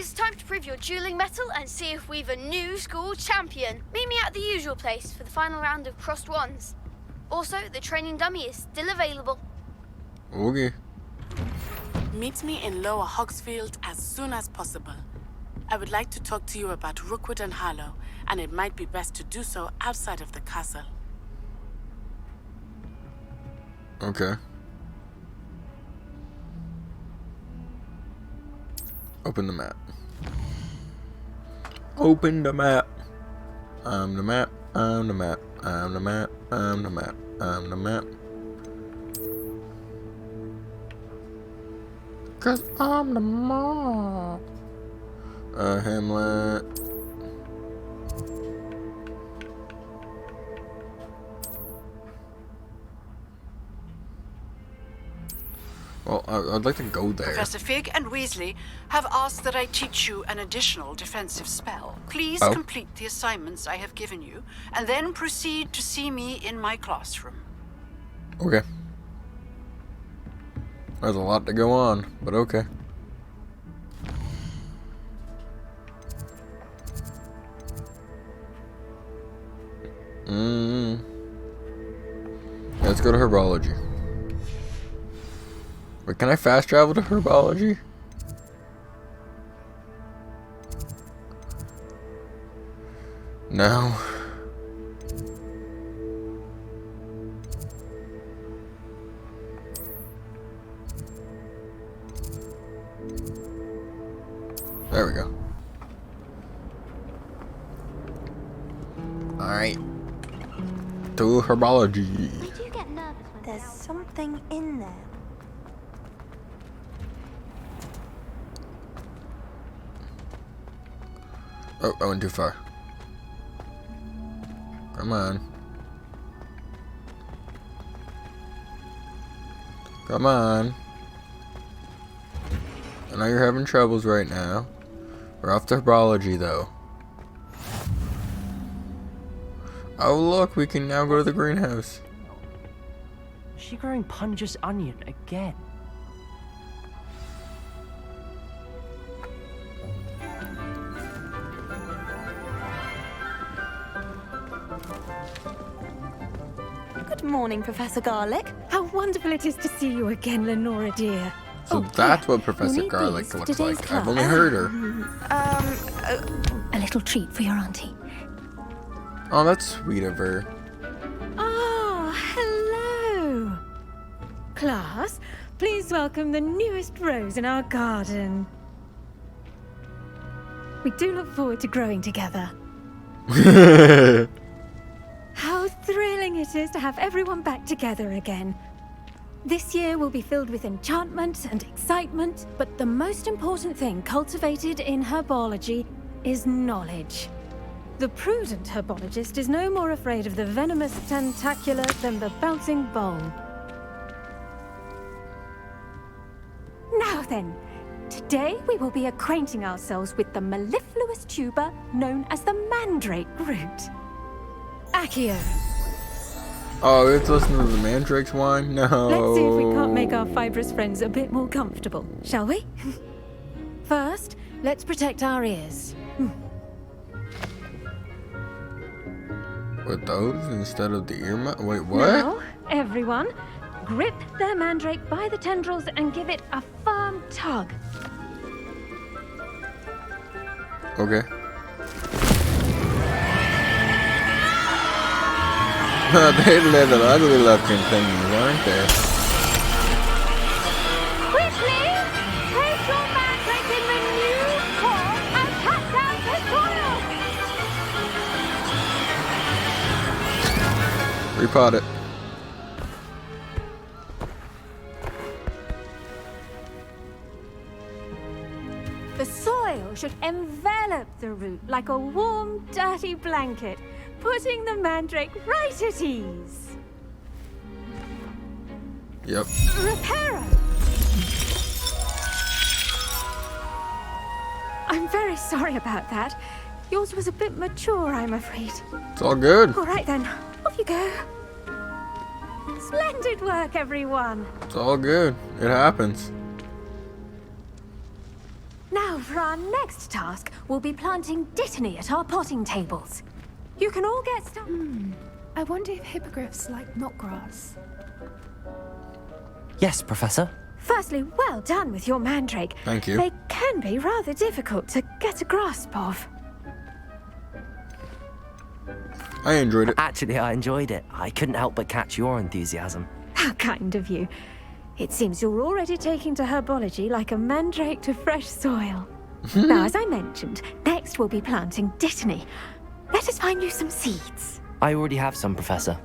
it's time to prove your dueling mettle and see if we've a new school champion. Meet me at the usual place for the final round of crossed wands. Also, the training dummy is still available. Okay. Meet me in Lower Hogsfield as soon as possible. I would like to talk to you about Rookwood and Harlow, and it might be best to do so outside of the castle. Okay. Open the map. Open the map. I'm the map. I'm the map. I'm the map. I'm the map. I'm the map. 'Cause I'm the map. Hamlet. Well, I'd like to go there. Professor Fig and Weasley have asked that I teach you an additional defensive spell. Please complete the assignments I have given you, and then proceed to see me in my classroom. Okay. There's a lot to go on, but okay. Let's go to herbology. Wait, can I fast travel to herbology? No. There we go. Alright. To herbology. I do get nervous when there's something in there. Oh, I went too far. Come on. Come on. I know you're having troubles right now. We're off to herbology, though. Oh, look, we can now go to the greenhouse. Is she growing Punja's onion again? Good morning, Professor Garlic. How wonderful it is to see you again, Lenora dear. So that's what Professor Garlic looks like. I've only heard her. A little treat for your auntie. Oh, that's sweet of her. Oh, hello. Class, please welcome the newest rose in our garden. We do look forward to growing together. How thrilling it is to have everyone back together again. This year will be filled with enchantment and excitement, but the most important thing cultivated in herbology is knowledge. The prudent herbologist is no more afraid of the venomous tentacula than the bouncing bulb. Now then, today we will be acquainting ourselves with the mellifluous tuber known as the mandrake root. Accio. Oh, we have to listen to the mandrake's whine? No. Let's see if we can't make our fibrous friends a bit more comfortable, shall we? First, let's protect our ears. With those instead of the earmuff? Wait, what? Now, everyone, grip their mandrake by the tendrils and give it a firm tug. Okay. They're little ugly looking things, aren't they? Weasley, place your mandrake in the new pot and cut down the soil. Repot it. The soil should envelop the root like a warm, dirty blanket, putting the mandrake right at ease. Yep. Reparo! I'm very sorry about that. Yours was a bit mature, I'm afraid. It's all good. All right then, off you go. Splendid work, everyone. It's all good. It happens. Now Now, for our next task, we'll be planting dittany at our potting tables. You can all get started. I wonder if hippogriffs like knotgrass. Yes, Professor. Firstly, well done with your mandrake. Thank you. They can be rather difficult to get a grasp of. I enjoyed it. Actually, I enjoyed it. I couldn't help but catch your enthusiasm. How kind of you. It seems you're already taking to herbology like a mandrake to fresh soil. Now, as I mentioned, next we'll be planting dittany. Let us find you some seeds. I already have some, Professor.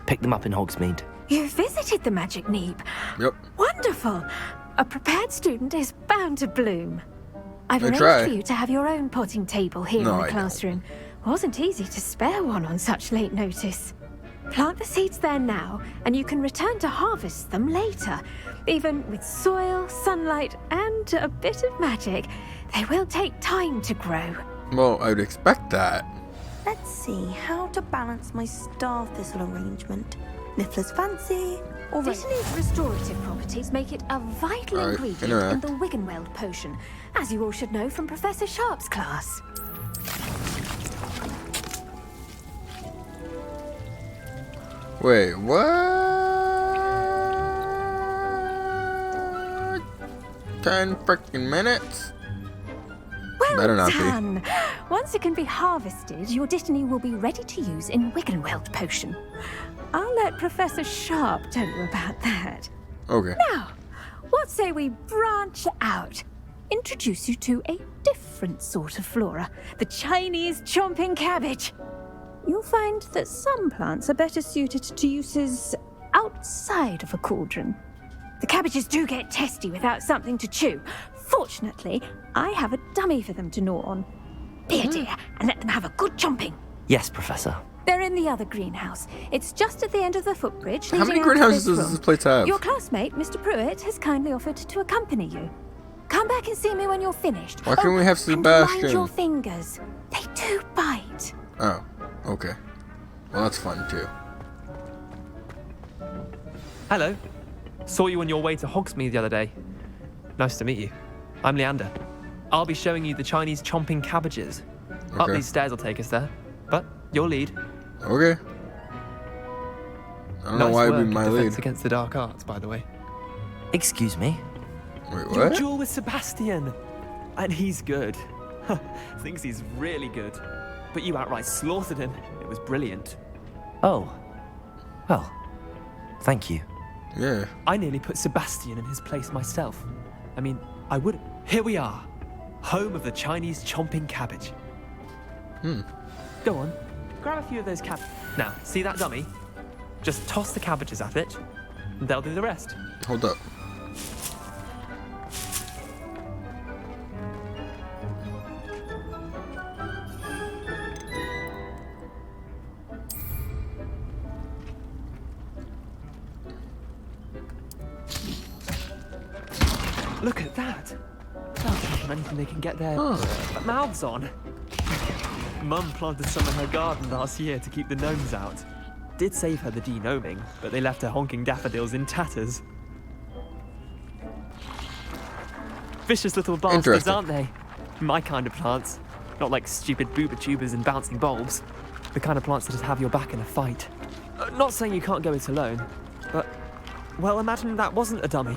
Picked them up in Hogsmeade. You visited the Magic Neep. Yep. Wonderful. A prepared student is bound to bloom. I've I arranged try. for you to have your own potting table here No, in I the don't. classroom. Wasn't easy to spare one on such late notice. Plant the seeds there now, and you can return to harvest them later. Even with soil, sunlight, and a bit of magic, they will take time to grow. Well, I'd expect that. Let's see how to balance my star thistle arrangement. Niffler's fancy, or Dittany's restorative properties make it a vital Alright, ingredient in interact. the Wiggenweld potion, as you all should know from Professor Sharp's class. Wait, what? 10 freaking minutes? Well Better not be. done. Once it can be harvested, your dittany will be ready to use in Wiggenweld potion. I'll let Professor Sharp tell you about that. Okay. Now, what say we branch out? Introduce you to a different sort of flora, the Chinese chomping cabbage. You'll find that some plants are better suited to uses outside of a cauldron. The cabbages do get testy without something to chew. Fortunately, I have a dummy for them to gnaw on. Be a dear and let them have a good chomping. Yes, Professor. They're in the other greenhouse. It's just at the end of the footbridge. How many leading out to greenhouses this does room. this place have? Your classmate, Mr. Pruitt, has kindly offered to accompany you. Come back and see me when you're finished. Why can't we have And mind Sebastian? your fingers. They do bite. Oh, okay. Well, that's fun too. Hello. Saw you on your way to Hogsmeade the other day. Nice to meet you. I'm Leander. I'll be showing you the Chinese chomping cabbages. Up Okay. these stairs will take us there. But your lead. Okay. I don't know Nice why it'd work be in my Defense lead. Against the Dark Arts, by the way. Excuse me? Wait, Your what? duel with Sebastian. And he's good. Thinks he's really good. But you outright slaughtered him. It was brilliant. Oh. Well, thank you. Yeah. I nearly put Sebastian in his place myself. I mean, I would. Here we are. Home of the Chinese chomping cabbage. Go on. Grab a few of those cabbages. Now, see that dummy? Just toss the cabbages at it, and they'll do the rest. Hold up. Look at that. That'll take them anything they can get their mouths on. Mum planted some in her garden last year to keep the gnomes out. Did save her the de-gnoming, but they left her honking daffodils in tatters. Vicious little bastards, Interesting. aren't they? My kind of plants. Not like stupid booba tubers and bouncing bulbs. The kind of plants that just have your back in a fight. Not saying you can't go it alone, but, well, imagine that wasn't a dummy.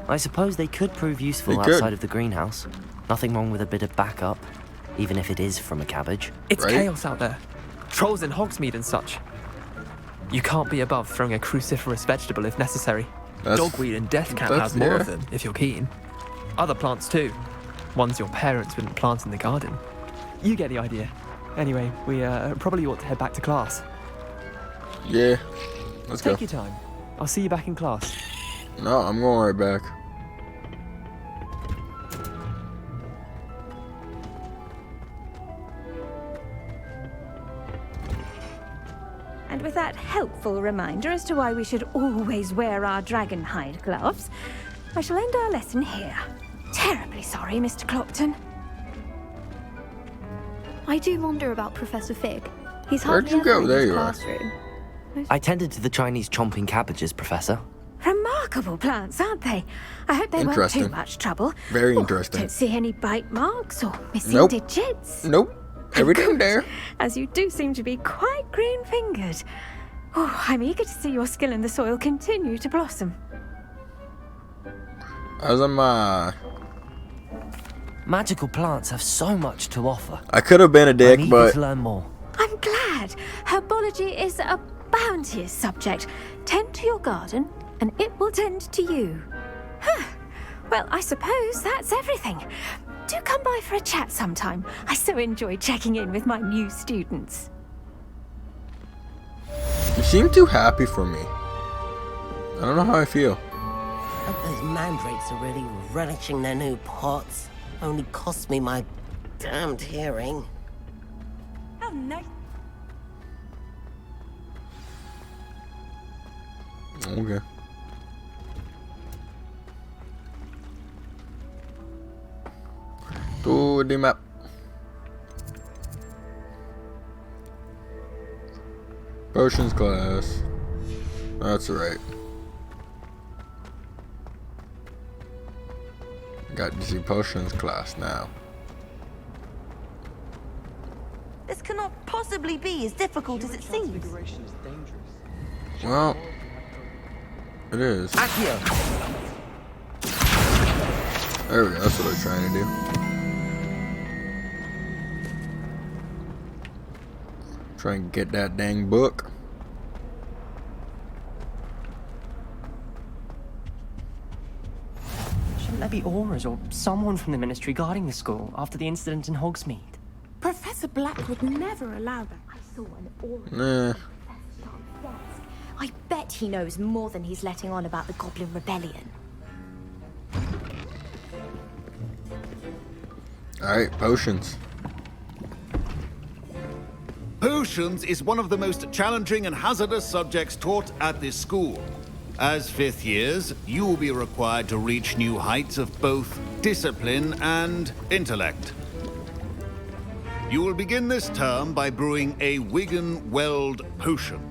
I suppose they could prove useful They could. outside of the greenhouse. Nothing wrong with a bit of backup, even if it is from a cabbage. It's Right? chaos out there. Trolls in Hogsmeade and such. You can't be above throwing a cruciferous vegetable if necessary. That's- Dogweed and deathcap that's- has more yeah. of them, if you're keen. Other plants too. Ones your parents wouldn't plant in the garden. You get the idea. Anyway, we probably ought to head back to class. Yeah. Let's go. Take your time. I'll see you back in class. No, I'm going right back. And with that helpful reminder as to why we should always wear our dragon hide gloves, I shall end our lesson here. Terribly sorry, Mr. Clopton. I do wonder about Professor Fig. He's Where'd hardly you ever go? in There his you are. classroom. I tended to the Chinese chomping cabbages, Professor. Remarkable plants, aren't they? I hope they weren't Interesting. too much trouble. Very Oh, interesting. Don't see any bite marks or missing Nope. digits. Nope. Everything there. As you do seem to be quite green-fingered. Oh, I'm eager to see your skill in the soil continue to blossom. As am I. Magical plants have so much to offer. I could have been a dick, I'm eager but to learn more. I'm glad. Herbology is a bounteous subject. Tend to your garden, and it will tend to you. Huh. Well, I suppose that's everything. Do come by for a chat sometime. I so enjoy checking in with my new students. you seem too happy for me. I don't know how I feel. Hope those mandrakes are really relishing their new pots. Only cost me my damned hearing. Oh, no. Okay. To the map. Potions class. That's right. Got to see potions class now. This cannot possibly be as difficult as it seems. Well, it is. Accio! There we go. That's what I was trying to do. Try and get that dang book. Shouldn't there be aurors or someone from the ministry guarding the school after the incident in Hogsmeade? Professor Black would never allow that. I saw an aura. Nah. I bet he knows more than he's letting on about the Goblin Rebellion. Alright, potions. Potions is one of the most challenging and hazardous subjects taught at this school. As fifth years, you will be required to reach new heights of both discipline and intellect. You will begin this term by brewing a Wigan-Weld potion.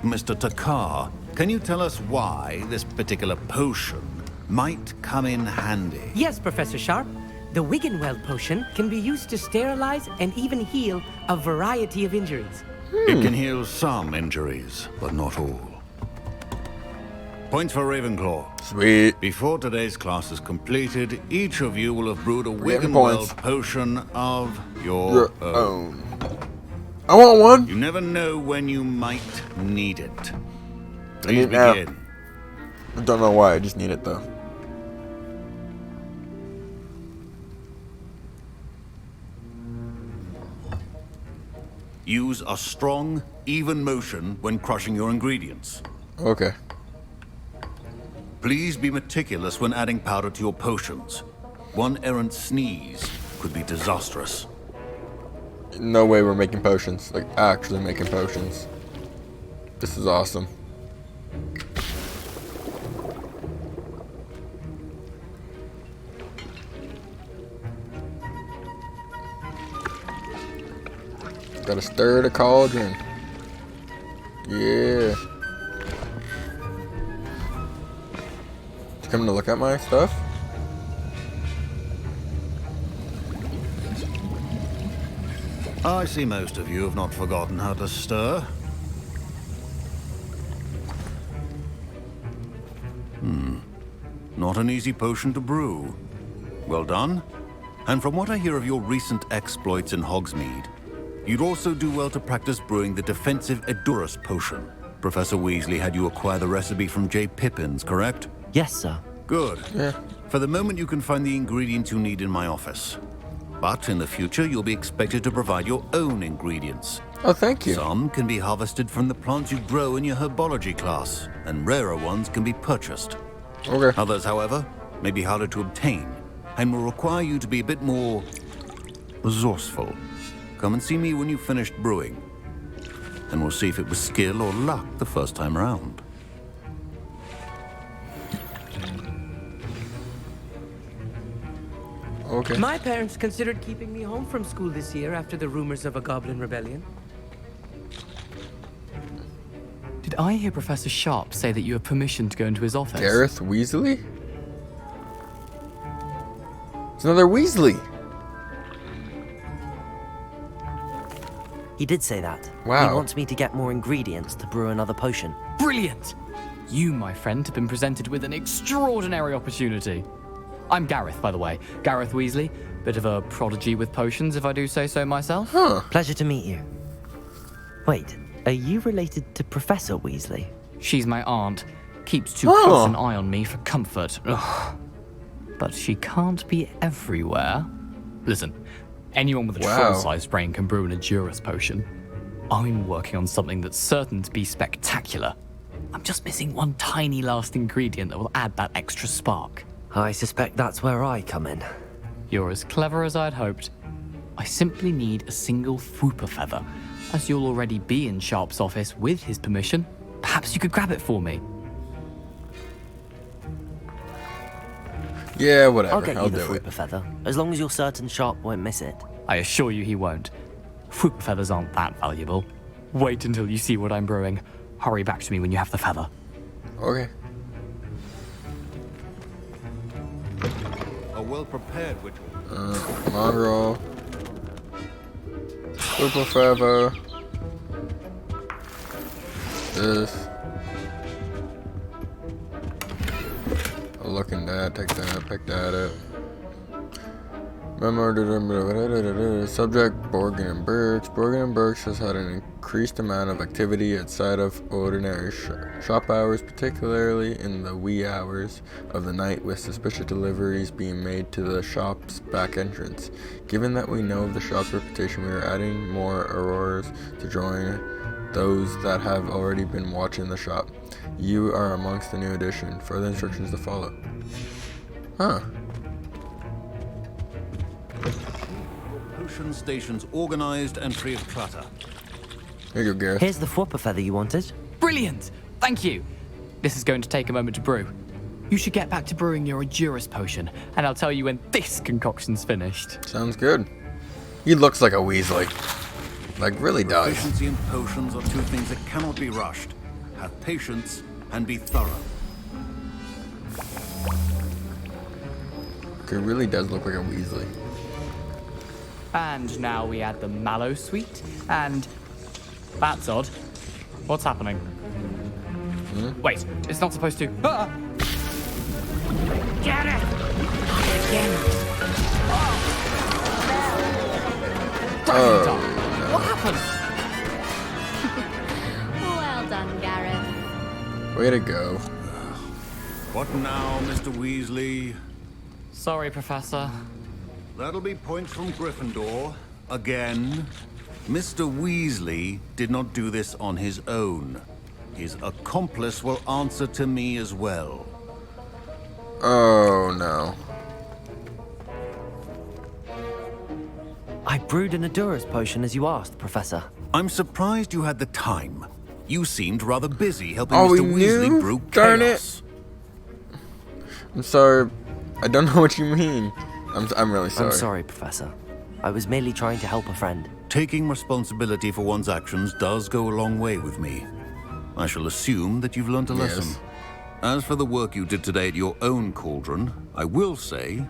Mr. Takar, can you tell us why this particular potion might come in handy? Yes, Professor Sharp. The Wiggenweld potion can be used to sterilize and even heal a variety of injuries. It can heal some injuries, but not all. Points for Ravenclaw. Sweet. Before today's class is completed, each of you will have brewed a Getting Wiggenweld points. potion of your own. I want one. You never know when you might need it. I Please need now. begin. I don't know why. I just need it though. Use a strong, even motion when crushing your ingredients. Okay. Please be meticulous when adding powder to your potions. One errant sneeze could be disastrous. No way we're making potions. Like, actually making potions. This is awesome. Gotta stir the cauldron. Yeah. You coming to look at my stuff? I see most of you have not forgotten how to stir. Not an easy potion to brew. Well done. And from what I hear of your recent exploits in Hogsmeade, you'd also do well to practice brewing the defensive Edurus potion. Professor Weasley had you acquire the recipe from J. Pippins, correct? Yes, sir. Good. Yeah. For the moment, you can find the ingredients you need in my office. But in the future, you'll be expected to provide your own ingredients. Oh, thank you. Some can be harvested from the plants you grow in your herbology class, and rarer ones can be purchased. Okay. Others, however, may be harder to obtain, and will require you to be a bit more resourceful. Come and see me when you've finished brewing, and we'll see if it was skill or luck the first time around. Okay. My parents considered keeping me home from school this year after the rumors of a Goblin Rebellion. Did I hear Professor Sharp say that you have permission to go into his office? Gareth Weasley? It's another Weasley. He did say that. Wow. He wants me to get more ingredients to brew another potion. Brilliant! You, my friend, have been presented with an extraordinary opportunity. I'm Gareth, by the way. Gareth Weasley. Bit of a prodigy with potions, if I do say so myself. Huh. Pleasure to meet you. Wait, are you related to Professor Weasley? She's my aunt. Keeps too close an eye on me for comfort. Ugh. But she can't be everywhere. Listen, anyone with a troll-sized brain can brew an Edurus potion. I'm working on something that's certain to be spectacular. I'm just missing one tiny last ingredient that will add that extra spark. I suspect that's where I come in. You're as clever as I'd hoped. I simply need a single Fwooper feather. As you'll already be in Sharp's office with his permission, perhaps you could grab it for me. Yeah, whatever. I'll get you the do Fwooper feather, as long as you're certain Sharp won't miss it. I assure you he won't. Fwooper feathers aren't that valuable. Wait until you see what I'm brewing. Hurry back to me when you have the feather. Okay. A well-prepared witch. Monroe. Super feather. This. I'll look in that, take that, pick that up. Subject Borgin and Burks. Borgin and Burks has had an increased amount of activity outside of ordinary shop hours, particularly in the wee hours of the night, with suspicious deliveries being made to the shop's back entrance. Given that we know of the shop's reputation, we are adding more Auroras to join those that have already been watching the shop. You are amongst the new addition. Further instructions to follow. Huh. Potion stations organized and free of clutter. Here you go, Gareth. Here's the Fwooper feather you wanted. Brilliant! Thank you! This is going to take a moment to brew. You should get back to brewing your Edurus potion, and I'll tell you when this concoction's finished. Sounds good. He looks like a Weasley. Like, really does. Proficiency in potions are two things that cannot be rushed. Have patience and be thorough. He really does look like a Weasley. And now we add the mallow sweet, and... That's odd. What's happening? Wait, it's not supposed to... Ah! Get it! Again. Oh. What happened? Well done, Gareth. Way to go. What now, Mr. Weasley? Sorry, Professor. That'll be points from Gryffindor. Again. Mr. Weasley did not do this on his own. His accomplice will answer to me as well. Oh, no. I brewed an Edurus potion as you asked, Professor. I'm surprised you had the time. You seemed rather busy helping Oh, Mr. we Weasley knew? brew Darn chaos. it. I'm sorry. I don't know what you mean. I'm really sorry. I'm sorry, Professor. I was merely trying to help a friend. Taking responsibility for one's actions does go a long way with me. I shall assume that you've learned a lesson. Yes. As for the work you did today at your own cauldron, I will say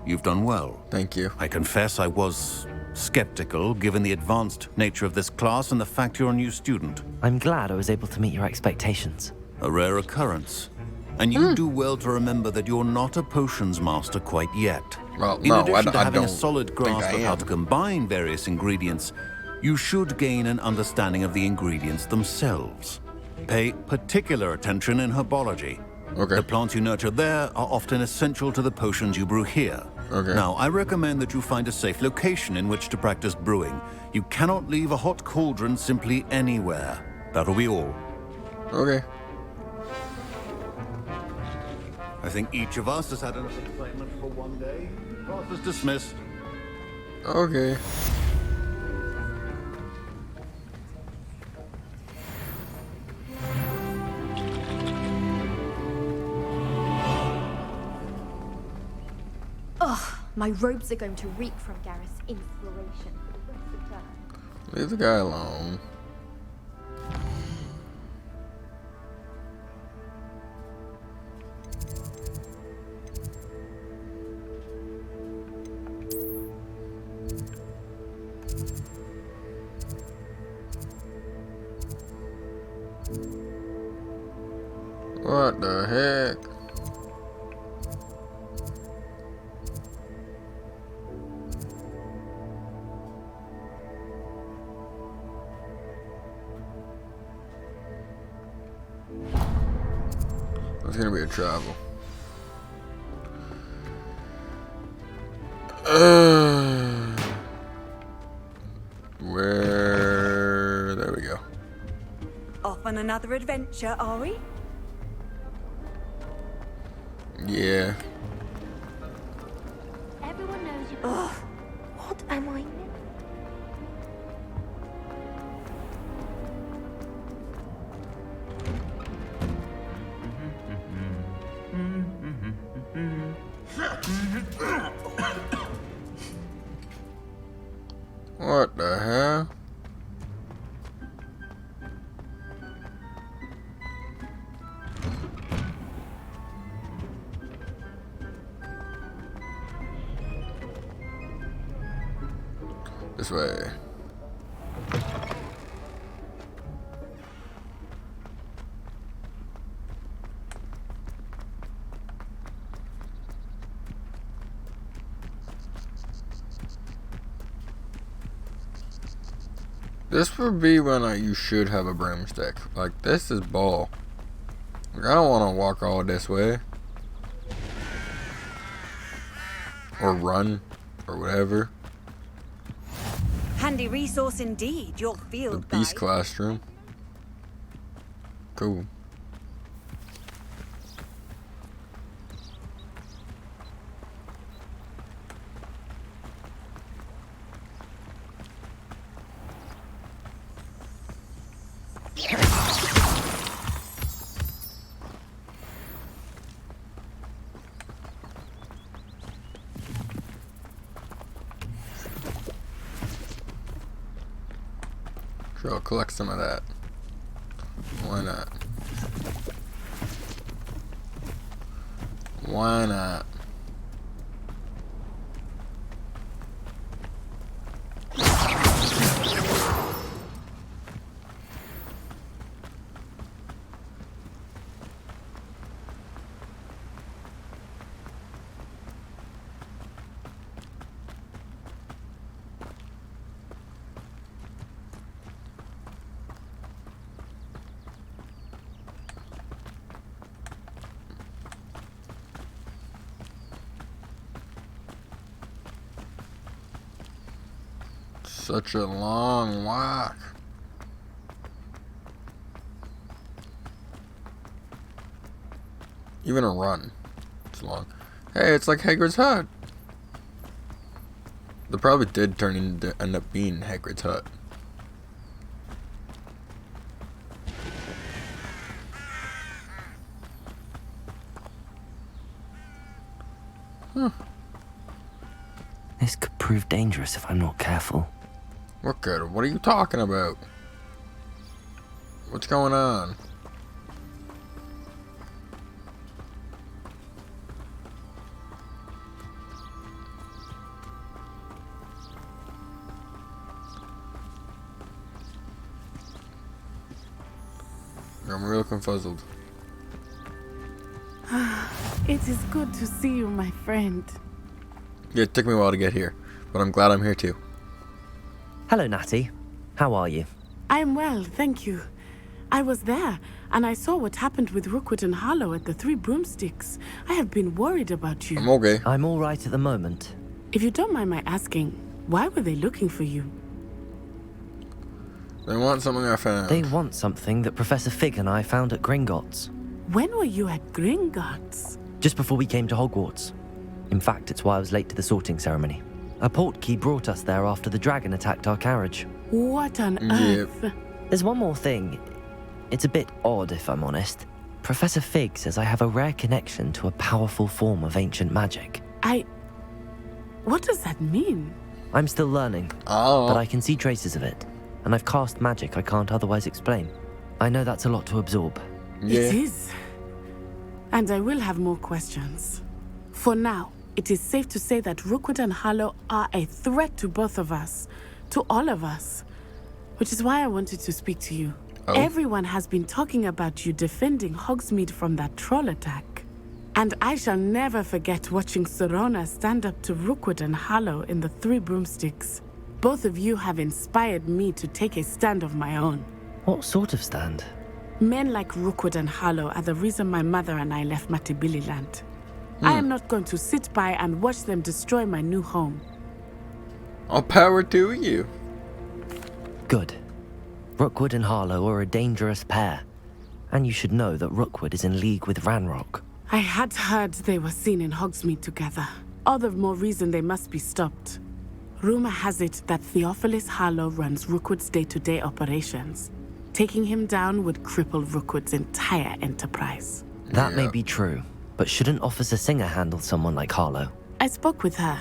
you've done well. Thank you. I confess I was skeptical, given the advanced nature of this class and the fact you're a new student. I'm glad I was able to meet your expectations. A rare occurrence. And you do well to remember that you're not a potions master quite yet. Well, In no, addition to I having don't a solid think grasp I of how am. to combine various ingredients, you should gain an understanding of the ingredients themselves. Pay particular attention in herbology. Okay. The plants you nurture there are often essential to the potions you brew here. Okay. Now, I recommend that you find a safe location in which to practice brewing. You cannot leave a hot cauldron simply anywhere. That'll be all. Okay. I think each of us has had enough excitement for one day. Class is dismissed. Okay. Ugh, my robes are going to reek from Gareth's inspiration for the rest of the term. Leave the guy alone. What the heck? It's gonna be a travel. Where? There we go. Off on another adventure, are we? Yeah. Everyone knows you. Ugh, what am I? What the hell? This way. This would be when you should have a broomstick. Like, this is ball. Like, I don't want to walk all this way. Or run. Or whatever. Handy resource indeed, your field The beast guide. classroom. Cool. Sure, I'll collect some of that. Why not? Why not? Such a long walk. Even a run. It's long. Hey, it's like Hagrid's hut. They probably did end up being Hagrid's hut. Huh. This could prove dangerous if I'm not careful. What good? What are you talking about? What's going on? I'm real confuzzled. It is good to see you, my friend. Yeah, it took me a while to get here, but I'm glad I'm here too. Hello, Natty. How are you? I'm well, thank you. I was there, and I saw what happened with Rookwood and Harlow at the Three Broomsticks. I have been worried about you. I'm okay. I'm all right at the moment. If you don't mind my asking, why were they looking for you? They want something I found. They want something that Professor Fig and I found at Gringotts. When were you at Gringotts? Just before we came to Hogwarts. In fact, it's why I was late to the sorting ceremony. A portkey brought us there after the dragon attacked our carriage. What on earth? There's one more thing. It's a bit odd, if I'm honest. Professor Fig says I have a rare connection to a powerful form of ancient magic. What does that mean? I'm still learning, but I can see traces of it. And I've cast magic I can't otherwise explain. I know that's a lot to absorb. Yeah. It is. And I will have more questions. For now, it is safe to say that Rookwood and Harlow are a threat to both of us. To all of us. Which is why I wanted to speak to you. Everyone has been talking about you defending Hogsmeade from that troll attack. And I shall never forget watching Serona stand up to Rookwood and Harlow in the Three Broomsticks. Both of you have inspired me to take a stand of my own. What sort of stand? Men like Rookwood and Harlow are the reason my mother and I left Matabeleland. I am not going to sit by and watch them destroy my new home. All power to you. Good. Rookwood and Harlow are a dangerous pair. And you should know that Rookwood is in league with Ranrock. I had heard they were seen in Hogsmeade together. All the more reason they must be stopped. Rumor has it that Theophilus Harlow runs Rookwood's day-to-day operations. Taking him down would cripple Rookwood's entire enterprise. That may be true, but shouldn't Officer Singer handle someone like Harlow? I spoke with her.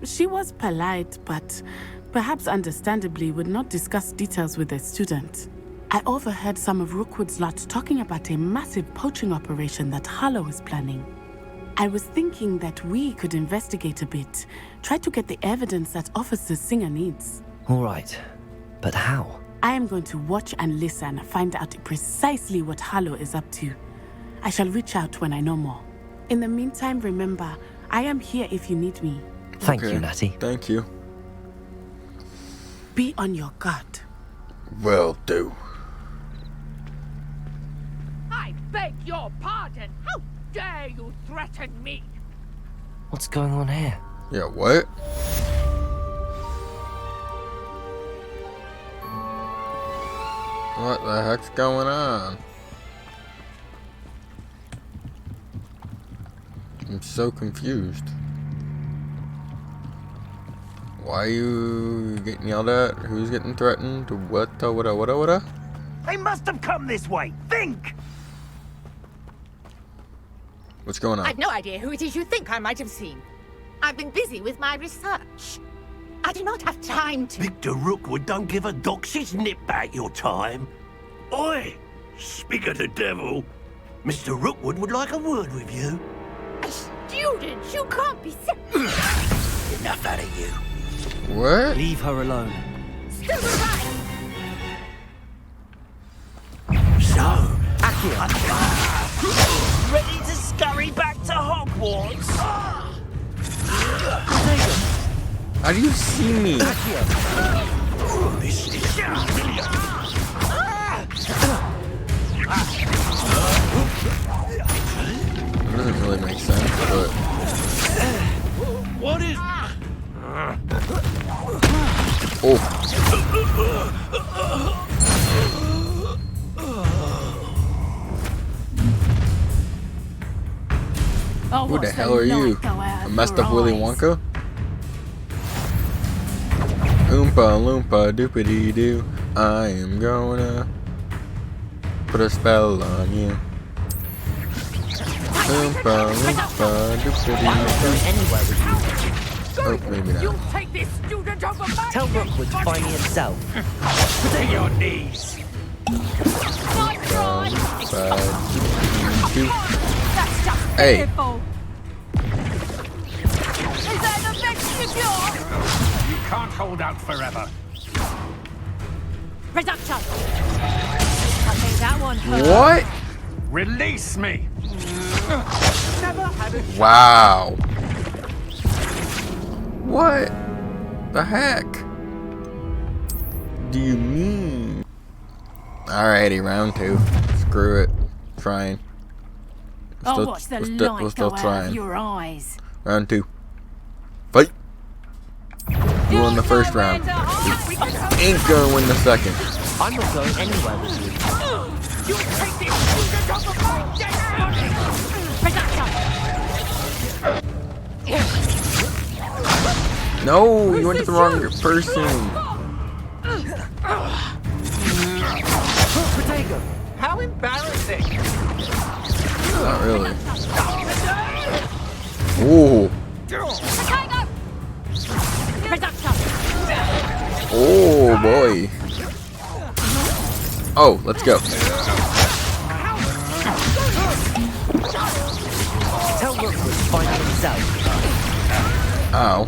She was polite, but perhaps understandably would not discuss details with a student. I overheard some of Rookwood's lot talking about a massive poaching operation that Harlow is planning. I was thinking that we could investigate a bit, try to get the evidence that Officer Singer needs. All right, but how? I am going to watch and listen, find out precisely what Harlow is up to. I shall reach out when I know more. In the meantime, remember, I am here if you need me. Thank you, Natty. Thank you. Be on your guard. Will do. I beg your pardon. How dare you threaten me? What's going on here? Yeah, what? What the heck's going on? I'm so confused. Why are you getting yelled at? Who's getting threatened? What? They must have come this way. Think! What's going on? I've no idea who it is you think I might have seen. I've been busy with my research. I do not have time to... Victor Rookwood don't give a doxy's nip back your time. Oi! Speak of the devil. Mr. Rookwood would like a word with you. A student? You can't be Enough out of you. What? Leave her alone. Still alive! So... Ready to scurry back to Hogwarts? How do you see me? This is familiar. It doesn't really make sense, but... What is... Oh. Who the hell are you? A messed up Willy Wonka? Oompa loompa doopity doo. I am gonna put a spell on you. Oompa loompa doopity doo. Oh, maybe not. You take this student over my Tell Rookwood to find me himself. To your knees. Hey. Is that the next cure? You can't hold out forever. Reduction. I think that one hurt. What? Release me. Never had a Wow. What the heck do you mean? Alrighty, round 2. Screw it. Trying. I'll watch the light go out of your eyes. Round 2. Fight. You won the first round. Ain't gonna win the second. I'm not going anywhere with you. You take this student over my dead body. No, you went to the wrong person. Potato, how embarrassing. Not really. Ooh. Oh boy. Oh, let's go. Tell Rookwood to find himself. Ow.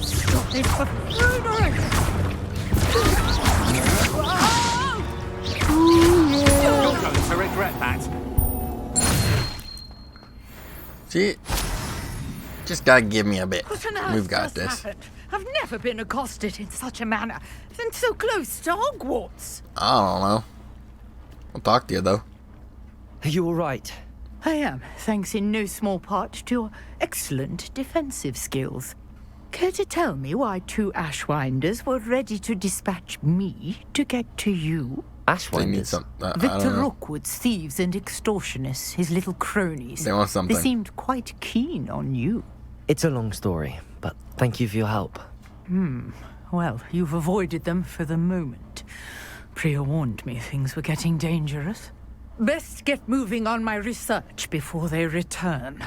See? Just gotta give me a bit. What on earth We've got just this. happened? I've never been accosted in such a manner, and so close to Hogwarts. I don't know. I'll talk to you, though. Are you alright? I am, thanks in no small part to your excellent defensive skills. Care to tell me why 2 Ashwinders were ready to dispatch me to get to you? Ashwinders? Victor Rookwood's thieves and extortionists, his little cronies. They want something. They seemed quite keen on you. It's a long story, but thank you for your help. Well, you've avoided them for the moment. Priya warned me things were getting dangerous. Best get moving on my research before they return.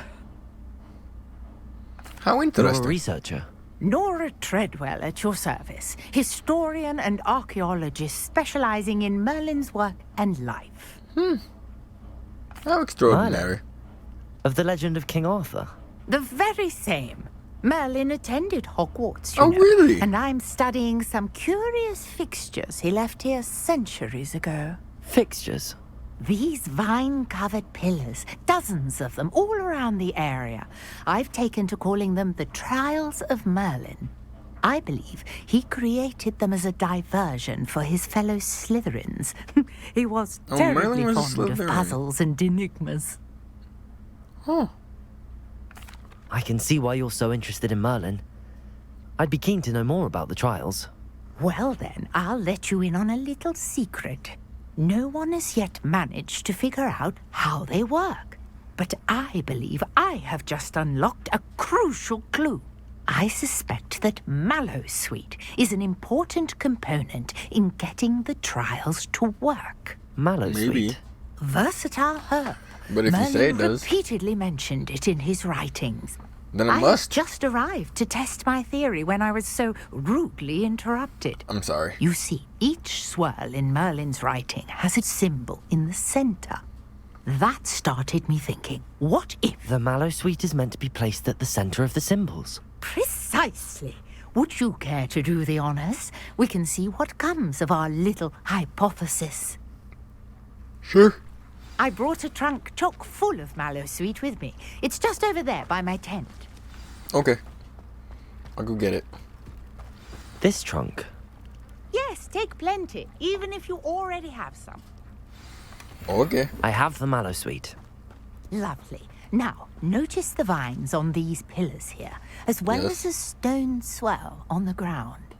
How interesting. You're a researcher? Nora Treadwell at your service, historian and archaeologist specializing in Merlin's work and life. How extraordinary. Merlin? Of the legend of King Arthur? The very same. Merlin attended Hogwarts, you Oh, know, really? and I'm studying some curious fixtures he left here centuries ago. Fixtures? These vine-covered pillars, dozens of them, all around the area. I've taken to calling them the Trials of Merlin. I believe he created them as a diversion for his fellow Slytherins. He was terribly Merlin was a fond of Slytherin. puzzles and enigmas. Huh. I can see why you're so interested in Merlin. I'd be keen to know more about the trials. Well then, I'll let you in on a little secret. No one has yet managed to figure out how they work. But I believe I have just unlocked a crucial clue. I suspect that Mallowsweet is an important component in getting the trials to work. Mallowsweet? Maybe. Versatile herb. But if you say it does, repeatedly mentioned it in his writings. then it I must. just arrived to test my theory when I was so rudely interrupted. I'm sorry. You see, each swirl in Merlin's writing has its symbol in the center. That started me thinking, what if... The Mallowsweet is meant to be placed at the center of the symbols. Precisely. Would you care to do the honors? We can see what comes of our little hypothesis. Sure. I brought a trunk chock full of Mallowsweet with me. It's just over there by my tent. Okay. I'll go get it. This trunk? Yes, take plenty, even if you already have some. Okay. I have the Mallowsweet. Lovely. Now, notice the vines on these pillars here, as well Yes. as a stone swell on the ground.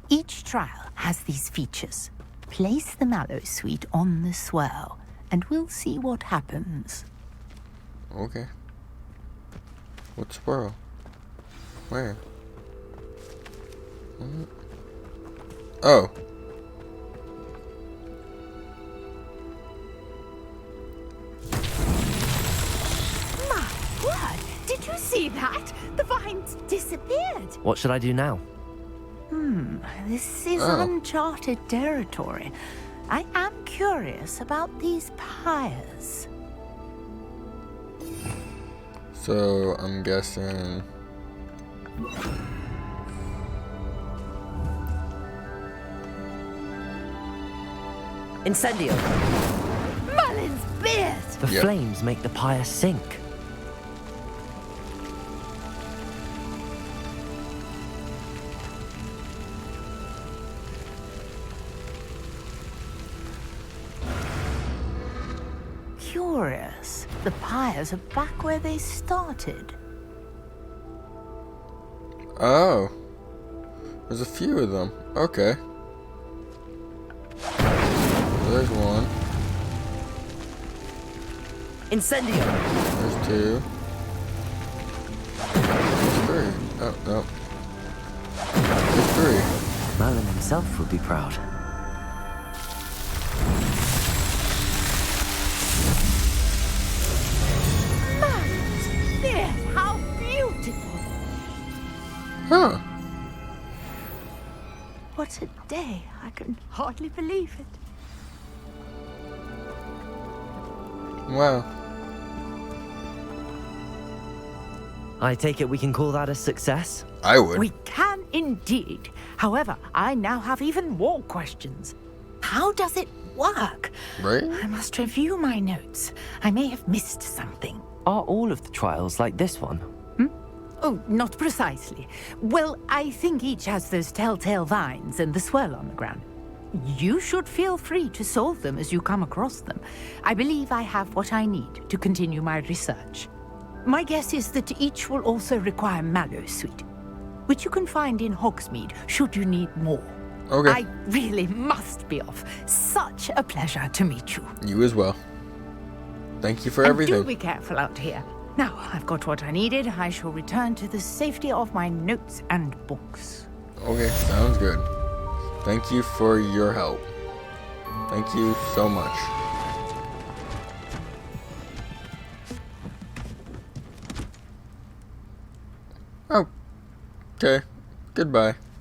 Each trial has these features. Place the Mallowsweet on the swell, and we'll see what happens. Okay. What swirl? Where? Oh. My word! Did you see that? The vines disappeared. What should I do now? This is Oh. uncharted territory. I am curious about these pyres. So, I'm guessing... Incendio! Merlin's beard! The Yep. flames make the pyre sink. Curious. The pyres are back where they started. Oh. There's a few of them. Okay. There's one. Incendio! There's two. There's three. Oh, no. There's three. Merlin himself would be proud. Merlin's beard! How beautiful! Huh. What a day. I can hardly believe it. Wow. I take it we can call that a success? I would. We can indeed. However, I now have even more questions. How does it work? Right? I must review my notes. I may have missed something. Are all of the trials like this one? Oh, not precisely. Well, I think each has those telltale vines and the swirl on the ground. You should feel free to solve them as you come across them. I believe I have what I need to continue my research. My guess is that each will also require mallow sweet, which you can find in Hogsmeade should you need more. Okay. I really must be off. Such a pleasure to meet you. You as well. Thank you for And everything. do be careful out here. Now, I've got what I needed. I shall return to the safety of my notes and books. Okay, sounds good. Thank you for your help. Thank you so much. Oh. Okay. Goodbye.